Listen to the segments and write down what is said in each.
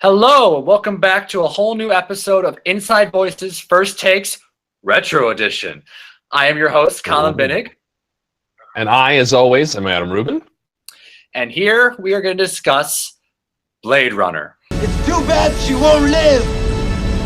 Hello, and welcome back to a whole new episode of Inside Voices First Takes Retro Edition. I am your host, Colin Binnig. And I, as always, am Adam Rubin. And here we are going to discuss Blade Runner. It's too bad she won't live.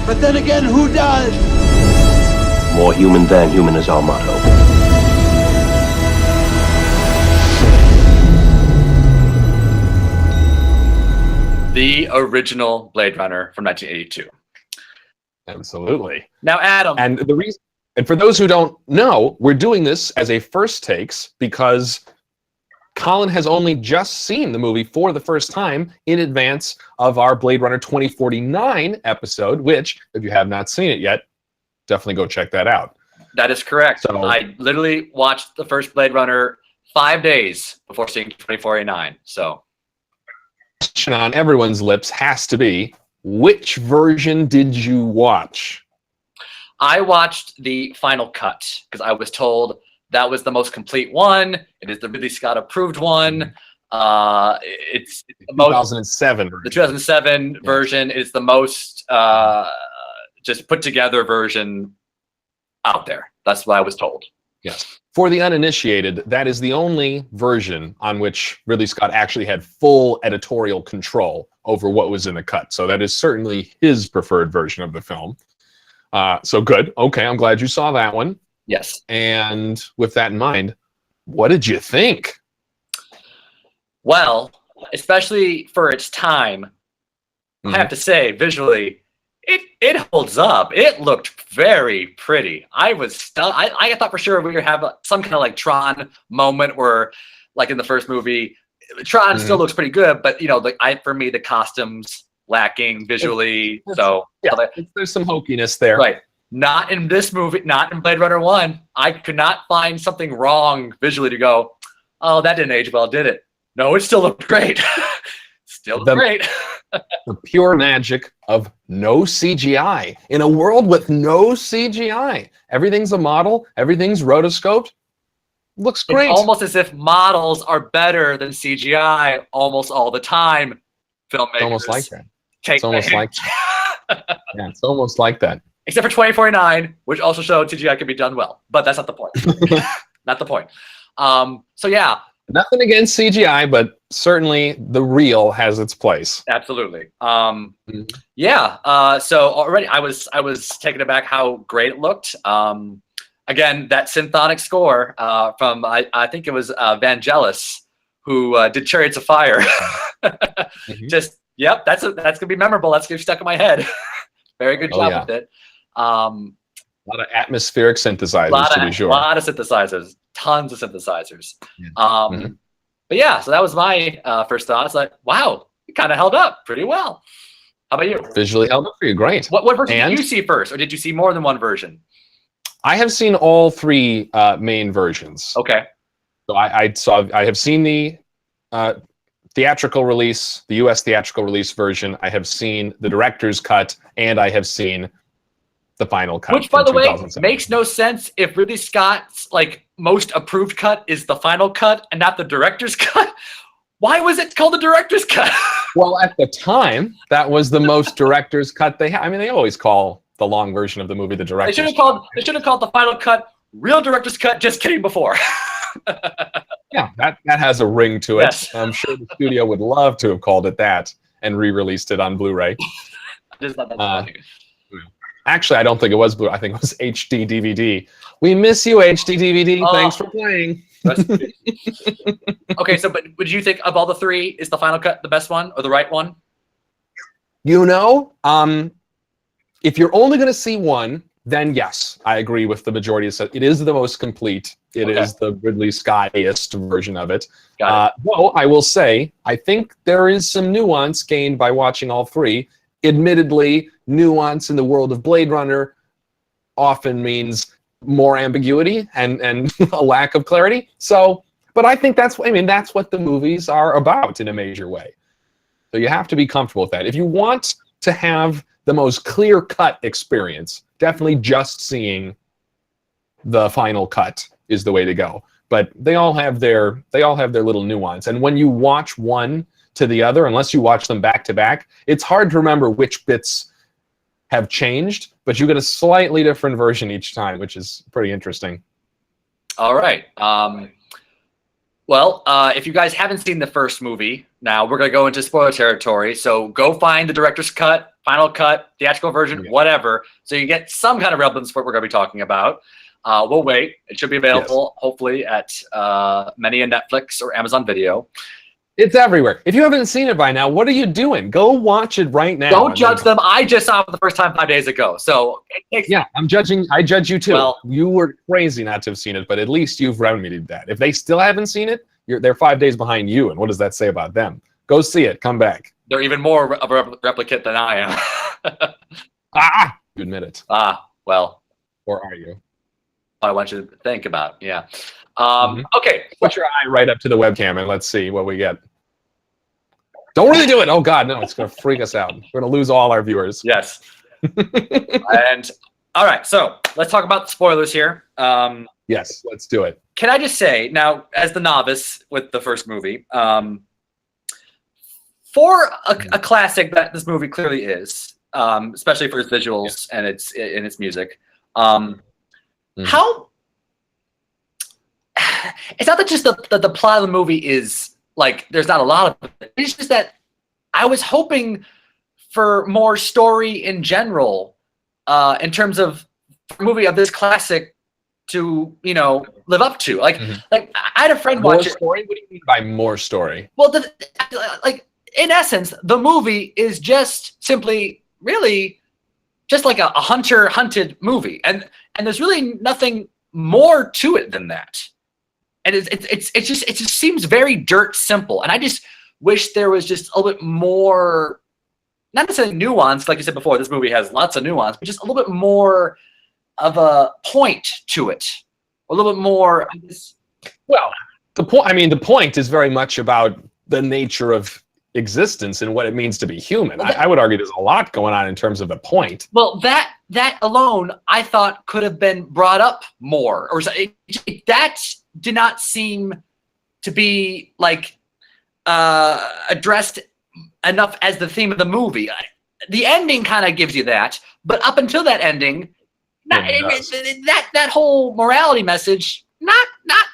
But then again, who does? More human than human is our motto. The original Blade Runner from 1982. Absolutely. Now, Adam. And the reason, and for those who don't know, we're doing this as a first takes because Colin has only just seen the movie for the first time in advance of our Blade Runner 2049 episode, which, if you have not seen it yet, definitely go check that out. That is correct. So, I literally watched the first Blade Runner 5 days before seeing 2049. So, question on everyone's lips has to be, which version did you watch? I watched the final cut because I was told that was the most complete one. It is the Ridley Scott approved one. It's the most 2007 version. The 2007 version is the most just put together version out there. That's what I was told. Yes. For the uninitiated, that is the only version on which Ridley Scott actually had full editorial control over what was in the cut. So that is certainly his preferred version of the film. So good. Okay, I'm glad you saw that one. Yes. And with that in mind, what did you think? Well, especially for its time, I have to say, visually, it holds up. It looked very pretty. I was stunned. I thought for sure we would have some kind of like Tron moment where, like in the first movie, Tron still looks pretty good, but you know, for me, the costumes lacking visually. There's some hokiness there. Right. Not in this movie, not in Blade Runner 1. I could not find something wrong visually to go, oh, that didn't age well, did it? No, it still looked great. Still looked great. The pure magic of no CGI. In a world with no CGI. Everything's a model. Everything's rotoscoped. Looks great. It's almost as if models are better than CGI almost all the time. Filmmakers. It's almost like that. It's almost like that. Yeah, it's almost like that. Except for 2049, which also showed CGI can be done well. But that's not the point. Not the point. So yeah. Nothing against CGI, but certainly the real has its place. Absolutely. Yeah. So already I was taken aback how great it looked. Again, that symphonic score from I think it was Vangelis who did Chariots of Fire. Just that's gonna be memorable. That's gonna be stuck in my head. Very good job with it. A lot of atmospheric synthesizers, to be sure. A lot of synthesizers. Tons of synthesizers. But yeah, so that was my first thought. It's like, wow, it kind of held up pretty well. How about you? Visually held up for you, great. What version did you see first, or did you see more than one version? I have seen all three main versions. Okay. So I have seen the theatrical release, the U.S. theatrical release version. I have seen the director's cut, and I have seen the final cut. Which, by the way, makes no sense if Ridley Scott's most approved cut is the final cut and not the director's cut. Why was it called the director's cut? Well, at the time, that was the most director's cut they had. I mean, they always call the long version of the movie the director's cut. They should have called the final cut real director's cut. Just kidding. Before. Yeah, that has a ring to it. Yes. I'm sure the studio would love to have called it that and re-released it on Blu-ray. I just thought that's funny. Actually, I don't think it was Blu-ray. I think it was HD DVD. We miss you, HD DVD. Thanks for playing. Okay, so but would you think of all the three, is the final cut the best one or the right one? You know, if you're only going to see one, then yes, I agree with the majority. It is the most complete. It is the Ridley Scott-iest version of it. Though I will say, I think there is some nuance gained by watching all three. Admittedly, nuance in the world of Blade Runner often means more ambiguity and a lack of clarity. So, but I think that's what the movies are about in a major way. So you have to be comfortable with that. If you want to have the most clear-cut experience, definitely just seeing the final cut is the way to go. but they all have their little nuance. And when you watch one to the other, unless you watch them back to back, it's hard to remember which bits have changed, but you get a slightly different version each time, which is pretty interesting. All right. Well, if you guys haven't seen the first movie, now we're going to go into spoiler territory. So go find the director's cut, final cut, theatrical version, whatever. So you get some kind of relevance for what we're going to be talking about. We'll wait. It should be available, hopefully, at many a Netflix or Amazon Video. It's everywhere. If you haven't seen it by now, what are you doing? Go watch it right now. Don't judge them. I just saw it for the first time 5 days ago. So yeah, I'm judging. I judge you too. Well, you were crazy not to have seen it, but at least you've remedied that. If they still haven't seen it, they're 5 days behind you. And what does that say about them? Go see it. Come back. They're even more of a replicant than I am. You admit it. Well. Or are you? I want you to think about. Yeah. Okay. Put your eye right up to the webcam and let's see what we get. Don't really do it. Oh God, no! It's gonna freak us out. We're gonna lose all our viewers. Yes. And all right, so let's talk about the spoilers here. Yes, let's do it. Can I just say now, as the novice with the first movie, for a classic that this movie clearly is, especially for its visuals and its music, how it's not that just the plot of the movie is like there's not a lot of it. It's just that I was hoping for more story in general, in terms of a movie of this classic to live up to. Like I had a friend watch it. Story? What do you mean by more story? Well, like in essence, the movie is just simply really just like a hunted movie, and there's really nothing more to it than that. And it just seems very dirt simple, and I just wish there was just a little bit more, not necessarily nuance, like you said before. This movie has lots of nuance, but just a little bit more of a point to it, a little bit more. Well, the point. I mean, the point is very much about the nature of existence and what it means to be human. Well, I would argue there's a lot going on in terms of the point. Well, that alone, I thought could have been brought up more, or that did not seem to be like addressed enough as the theme of the movie. The ending kind of gives you that, but up until that ending, that whole morality message not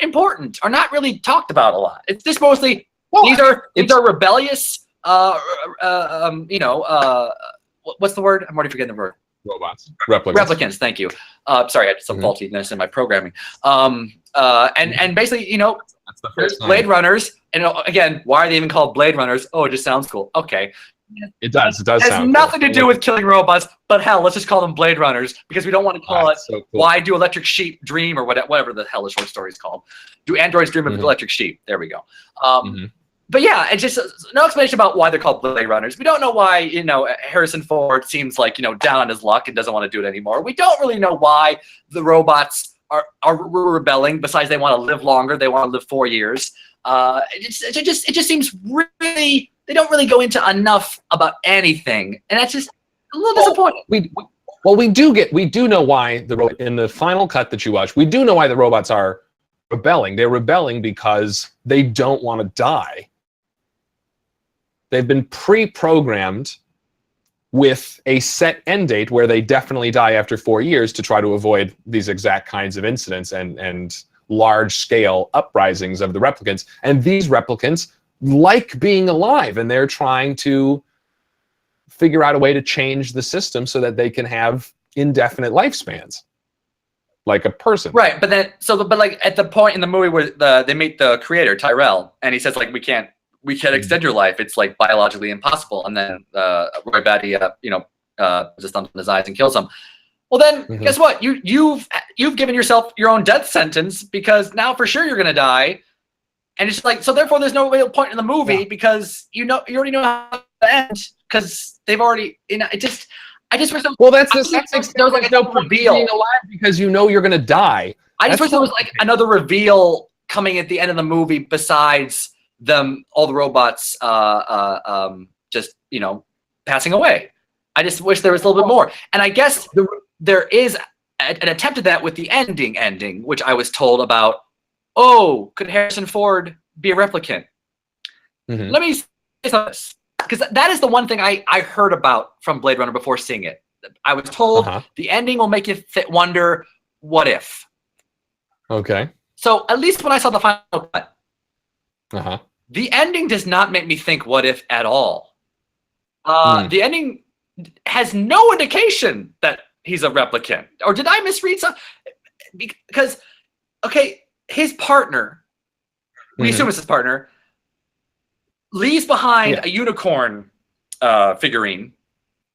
important or not really talked about a lot. It's just mostly these are rebellious. What's the word? I'm already forgetting the word. Robots. Replicants. Replicants, thank you. Sorry, I had some faultiness in my programming. And basically, that's the first Blade Runners, and again, why are they even called Blade Runners? Oh, it just sounds cool. Okay. It does. It does. It has nothing to do with killing robots, but hell, let's just call them Blade Runners because we don't want to call it. So cool. Why do electric sheep dream or whatever the hell the short story is called? Do androids dream of electric sheep? There we go. But yeah, it's just no explanation about why they're called Blade Runners. We don't know why, Harrison Ford seems like, down on his luck and doesn't want to do it anymore. We don't really know why the robots are rebelling, besides they want to live longer. They want to live 4 years. It just seems really, they don't really go into enough about anything. And that's just a little disappointing. We do know why in the final cut that you watch, we do know why the robots are rebelling. They're rebelling because they don't want to die. They've been pre-programmed with a set end date where they definitely die after 4 years to try to avoid these exact kinds of incidents and large-scale uprisings of the replicants. And these replicants like being alive, and they're trying to figure out a way to change the system so that they can have indefinite lifespans, like a person. Right, but like at the point in the movie where they meet the creator, Tyrell, and he says like, we can't extend your life. It's like biologically impossible. And then Roy Batty, just thumbs in his eyes and kills him. Well, then guess what? You've given yourself your own death sentence because now for sure you're gonna die. And it's like, so therefore there's no real point in the movie because you already know how to end because they've already I just wish there was like no reveal being alive because you're gonna die. I just wish there was like another reveal coming at the end of the movie besides all the robots just passing away. I just wish there was a little bit more. And I guess there is an attempt at that with the ending, which I was told about. oh, could Harrison Ford be a replicant? Mhm. Let me say this, because that is the one thing I heard about from Blade Runner before seeing it. I was told the ending will make you wonder, what if? Okay. So at least when I saw the final cut, the ending does not make me think what if at all. The ending has no indication that he's a replicant. Or did I misread something? Because, okay, his partner, we assume it's his partner, leaves behind a unicorn figurine.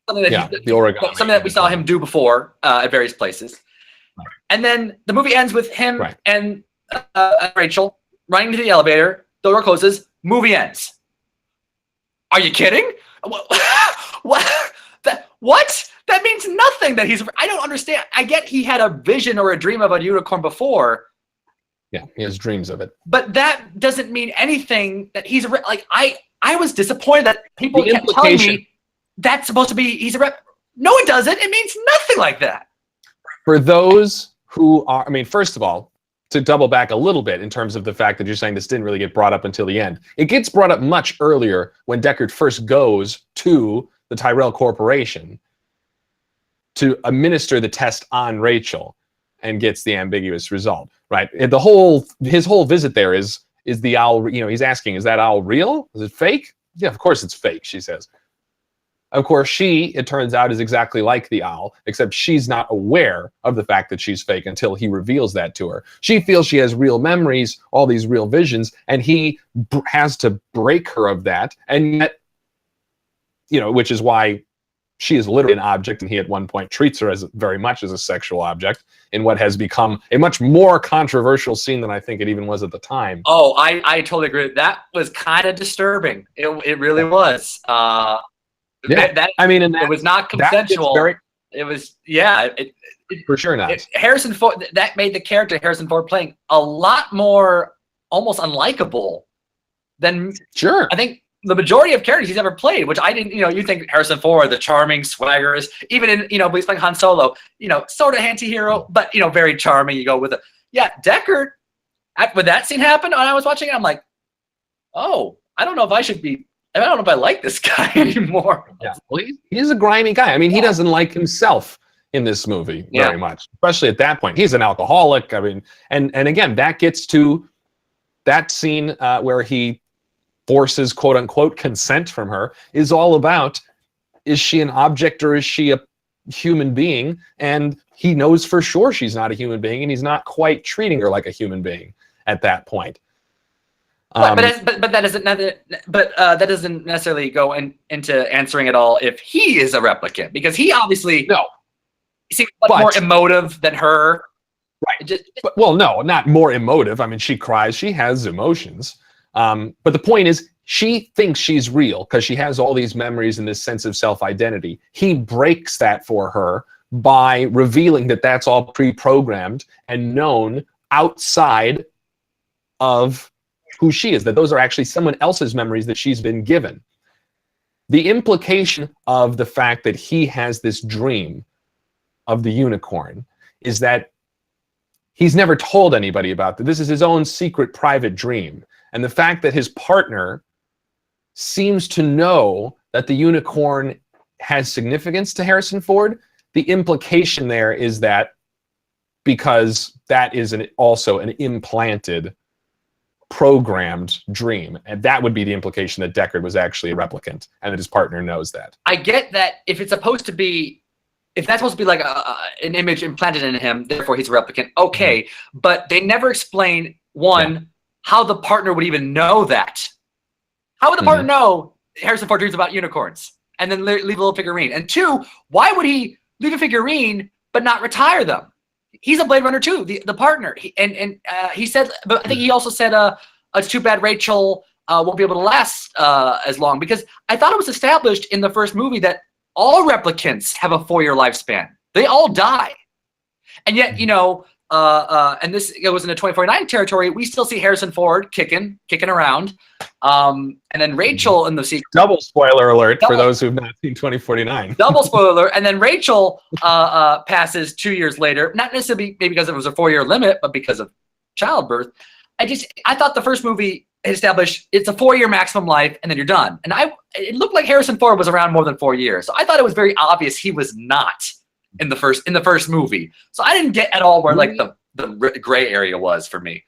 Something that the origami. something that we saw him do before at various places. Right. And then the movie ends with him and Rachel running to the elevator. The door closes. Movie ends. Are you kidding? What? What? That means nothing. That he's. I don't understand. I get he had a vision or a dream of a unicorn before. Yeah, he has dreams of it. But that doesn't mean anything. That he's like I was disappointed that people kept telling me that's supposed to be he's a rep. No, it doesn't. It means nothing like that. For those who are, I mean, first of all, to double back a little bit in terms of the fact that you're saying this didn't really get brought up until the end. It gets brought up much earlier when Deckard first goes to the Tyrell Corporation to administer the test on Rachel and gets the ambiguous result, right? And his whole visit there is the owl, he's asking, is that owl real? Is it fake? Yeah, of course it's fake, she says. Of course, it turns out, is exactly like the owl, except she's not aware of the fact that she's fake until he reveals that to her. She feels she has real memories, all these real visions, and he has to break her of that. And yet, which is why she is literally an object, and he at one point treats her as very much as a sexual object in what has become a much more controversial scene than I think it even was at the time. Oh, I totally agree. That was kind of disturbing. It really was. It was not consensual. It was, for sure not. Harrison Ford, that made the character Harrison Ford playing a lot more almost unlikable than I think the majority of characters he's ever played, which I didn't, you think Harrison Ford, the charming, swaggerous, even in, when he's playing Han Solo, sort of anti-hero, but, very charming. You go with it. Yeah, Deckard, when that scene happened, when I was watching it, I'm like, oh, I don't know if I like this guy anymore. Yeah, well, he's a grimy guy. I mean, he doesn't like himself in this movie very much, especially at that point. He's an alcoholic. I mean, and again, that gets to that scene where he forces, quote unquote, consent from her, is all about, is she an object or is she a human being? And he knows for sure she's not a human being, and he's not quite treating her like a human being at that point. But that doesn't necessarily go into answering at all if he is a replicant, because he obviously seems much more emotive than her. Right. No, not more emotive. I mean, she cries. She has emotions. But the point is, she thinks she's real because she has all these memories and this sense of self-identity. He breaks that for her by revealing that that's all pre-programmed and known outside of who she is, that those are actually someone else's memories that she's been given. The implication of the fact that he has this dream of the unicorn is that he's never told anybody about that. This is his own secret private dream. And the fact that his partner seems to know that the unicorn has significance to Harrison Ford, the implication there is that because that is also an implanted, programmed dream, and that would be the implication that Deckard was actually a replicant and that his partner knows that. I get that if that's supposed to be like an image implanted in him, therefore he's a replicant, okay, but they never explain how the partner would even know that. How would the partner know Harrison Ford dreams about unicorns and then leave a little figurine? And two, why would he leave a figurine but not retire them? He's a Blade Runner too, the partner. He said, but I think he also said, it's too bad Rachel won't be able to last as long, because I thought it was established in the first movie that all replicants have a 4-year lifespan. They all die. And yet, and this goes into 2049 territory, we still see Harrison Ford kicking around. And then Rachel in the sequel. Double spoiler alert for those who've not seen 2049. Double spoiler alert. And then Rachel passes 2 years later, not necessarily maybe because it was a 4-year limit, but because of childbirth. I thought the first movie established it's a 4-year maximum life, and then you're done. And it looked like Harrison Ford was around more than 4 years, so I thought it was very obvious he was not in the first movie. So I didn't get at all where like the gray area was for me.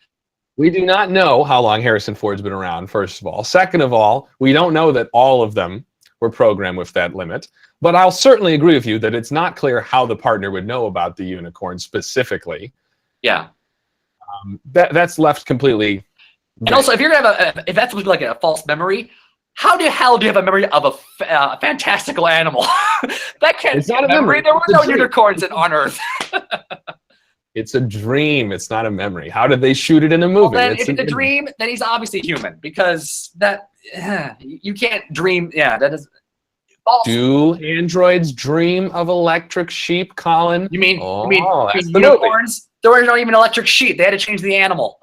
We do not know how long Harrison Ford's been around, first of all. Second of all, we don't know that all of them were programmed with that limit. But I'll certainly agree with you that it's not clear how the partner would know about the unicorn specifically. Yeah. That's left completely. And also, if you're gonna have if that's like a false memory, how the hell do you have a memory of a fantastical animal? That can't It's be not a a memory. memory. There were It's a no dream. unicorns on Earth. It's a dream. It's not a memory. How did they shoot it in a movie? Well, then, if it's a dream, then he's obviously human because that you can't dream. Yeah, that is false. Do androids dream of electric sheep, Colin? You mean that's the unicorns? There were not even electric sheep. They had to change the animal.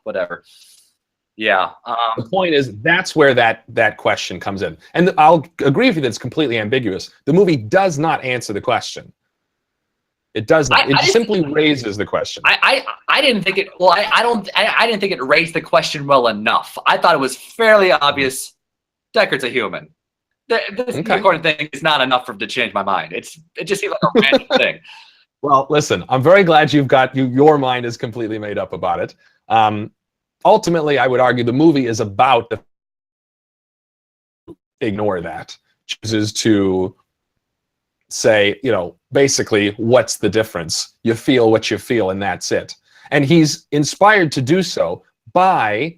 Whatever. Yeah. The point is, that's where that question comes in. And I'll agree with you that it's completely ambiguous. The movie does not answer the question. It does not. It simply raises the question. I didn't think it. Well, I didn't think it raised the question well enough. I thought it was fairly obvious. Deckard's a human. This unicorn thing is not enough to change my mind. It just seems like a random thing. Well, listen, I'm very glad your mind is completely made up about it. Ultimately, I would argue the movie is about the ignore that, chooses to say, basically, what's the difference? You feel what you feel, and that's it. And he's inspired to do so by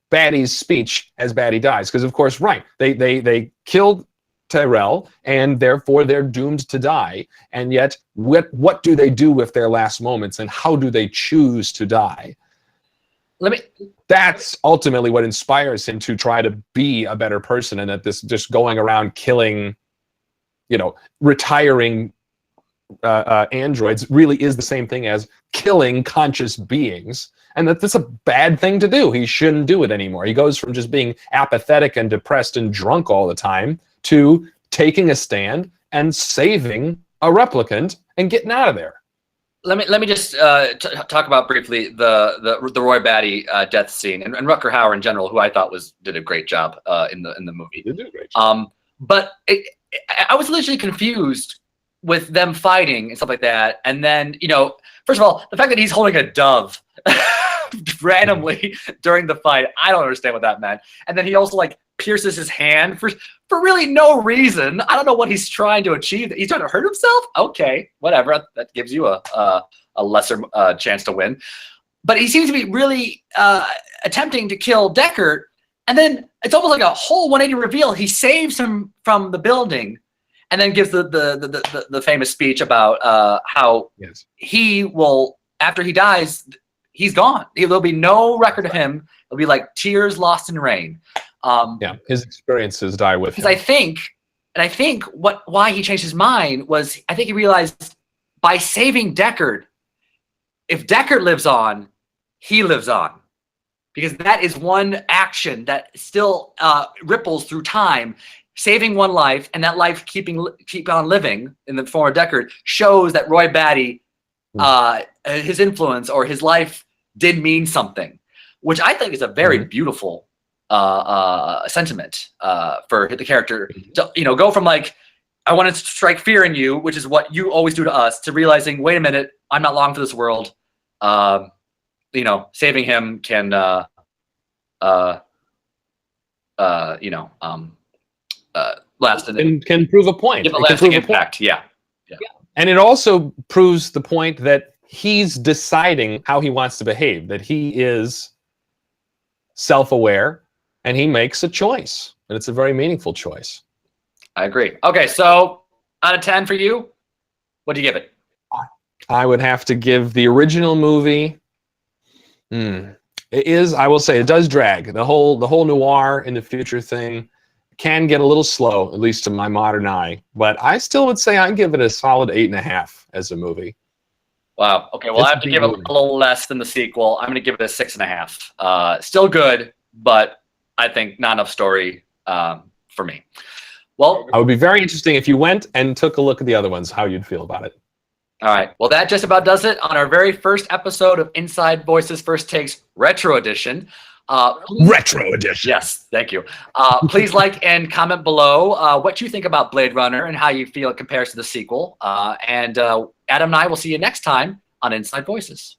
Batty's speech as Batty dies, because of course, right, they killed Tyrell, and therefore they're doomed to die. And yet, what do they do with their last moments, and how do they choose to die? That's ultimately what inspires him to try to be a better person, and that this just going around killing, retiring androids really is the same thing as killing conscious beings, and that that's a bad thing to do. He shouldn't do it anymore. He goes from just being apathetic and depressed and drunk all the time to taking a stand and saving a replicant and getting out of there. Let me just talk about briefly the Roy Batty death scene and Rutger Hauer in general, who I thought did a great job in the movie. They did a great job. But I was literally confused with them fighting and stuff like that. And then, first of all, the fact that he's holding a dove randomly during the fight, I don't understand what that meant. And then he also pierces his hand for really no reason. I don't know what he's trying to achieve. He's trying to hurt himself? Okay, whatever. That gives you a lesser chance to win. But he seems to be really attempting to kill Deckard. And then it's almost like a whole 180 reveal. He saves him from the building and then gives the famous speech about how he will, after he dies, he's gone. There'll be no record of him. It'll be like tears lost in rain. His experiences die with him. Because I think why he changed his mind was I think he realized by saving Deckard, if Deckard lives on, he lives on. Because that is one action that still ripples through time. Saving one life and that life keep on living in the form of Deckard shows that Roy Batty, his influence or his life did mean something, which I think is a very beautiful sentiment for the character to go from I wanted to strike fear in you, which is what you always do to us, to realizing, wait a minute, I'm not long for this world. Saving him can last and can prove a point. Give a lasting impact. Yeah. And it also proves the point that he's deciding how he wants to behave, that he is self-aware and he makes a choice, and it's a very meaningful choice. I agree. Okay, so out of 10 for you, what do you give it? I would have to give the original movie. It is, I will say, it does drag. The whole noir in the future thing can get a little slow, at least to my modern eye. But I still would say I'd give it a solid 8.5 as a movie. Wow. Okay. Well, I have to give it a little less than the sequel. I'm going to give it a 6.5. Still good, but I think not enough story for me. Well, I would be very interesting if you went and took a look at the other ones, how you'd feel about it. All right. Well, that just about does it on our very first episode of Inside Voices First Takes Retro Edition. Retro edition. Yes, thank you. Please like and comment below what you think about Blade Runner and how you feel it compares to the sequel. And Adam and I will see you next time on Inside Voices.